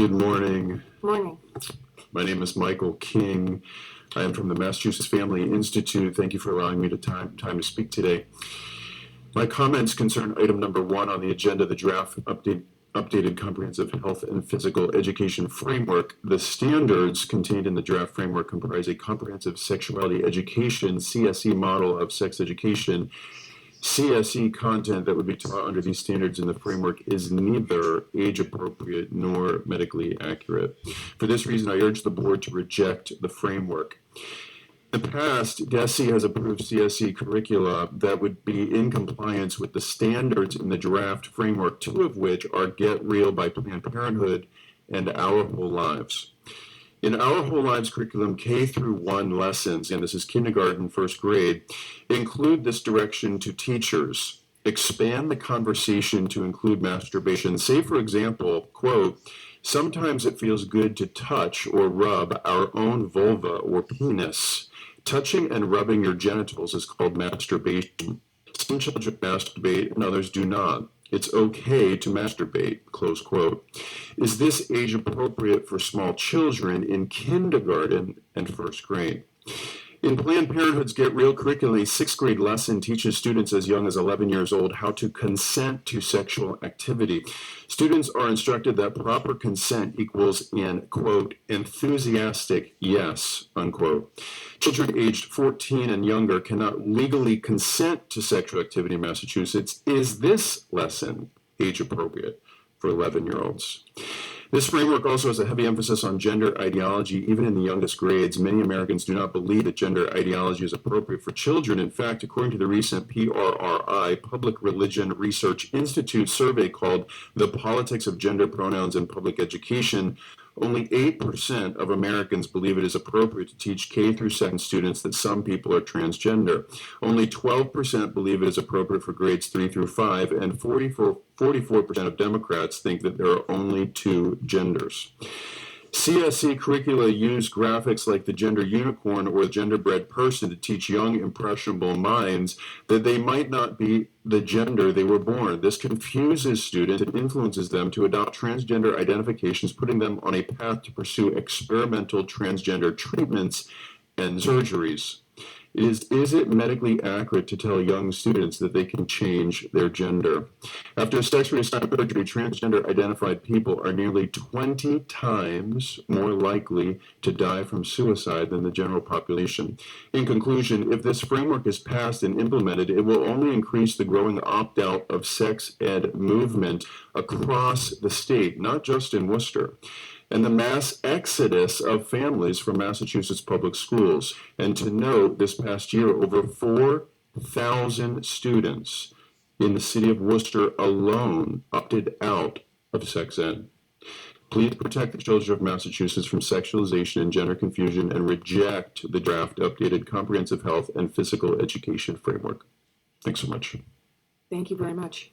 Good morning. Morning. My name is Michael King. I am from the Massachusetts Family Institute. Thank you for allowing me time to speak today. My comments concern item number 1 on the agenda, the draft updated comprehensive health and physical education framework. The standards contained in the draft framework comprise a comprehensive sexuality education, CSE model of sex education. CSE content that would be taught under these standards in the framework is neither age appropriate nor medically accurate. For this reason, I urge the board to reject the framework. In the past, DESE has approved CSE curricula that would be in compliance with the standards in the draft framework, 2 of which are Get Real by Planned Parenthood and Our Whole Lives. In Our Whole Lives curriculum, K through 1 lessons, and this is kindergarten, first grade, include this direction to teachers. Expand the conversation to include masturbation. Say, for example, quote, sometimes it feels good to touch or rub our own vulva or penis. Touching and rubbing your genitals is called masturbation. Some children masturbate and others do not. It's okay to masturbate, close quote. Is this age appropriate for small children in kindergarten and first grade? In Planned Parenthood's Get Real curriculum, a 6th grade lesson teaches students as young as 11 years old how to consent to sexual activity. Students are instructed that proper consent equals an, quote, enthusiastic yes, unquote. Children aged 14 and younger cannot legally consent to sexual activity in Massachusetts. Is this lesson age appropriate for 11-year-olds? This framework also has a heavy emphasis on gender ideology, even in the youngest grades. Many Americans do not believe that gender ideology is appropriate for children. In fact, according to the recent PRRI, Public Religion Research Institute survey called The Politics of Gender Pronouns in Public Education, only 8% of Americans believe it is appropriate to teach K through 7 students that some people are transgender. Only 12% believe it is appropriate for grades 3 through 5, and 44% of Democrats think that there are only 2 genders. CSE curricula use graphics like the gender unicorn or the genderbread person to teach young, impressionable minds that they might not be the gender they were born. This confuses students and influences them to adopt transgender identifications, putting them on a path to pursue experimental transgender treatments and surgeries. Is it medically accurate to tell young students that they can change their gender? After sex reassignment surgery, transgender identified people are nearly 20 times more likely to die from suicide than the general population. In conclusion, if this framework is passed and implemented, it will only increase the growing opt-out of sex ed movement across the state, not just in Worcester, and the mass exodus of families from Massachusetts public schools. And to note, this past year, over 4,000 students in the city of Worcester alone opted out of sex ed. Please protect the children of Massachusetts from sexualization and gender confusion and reject the draft updated comprehensive health and physical education framework. Thanks so much. Thank you very much.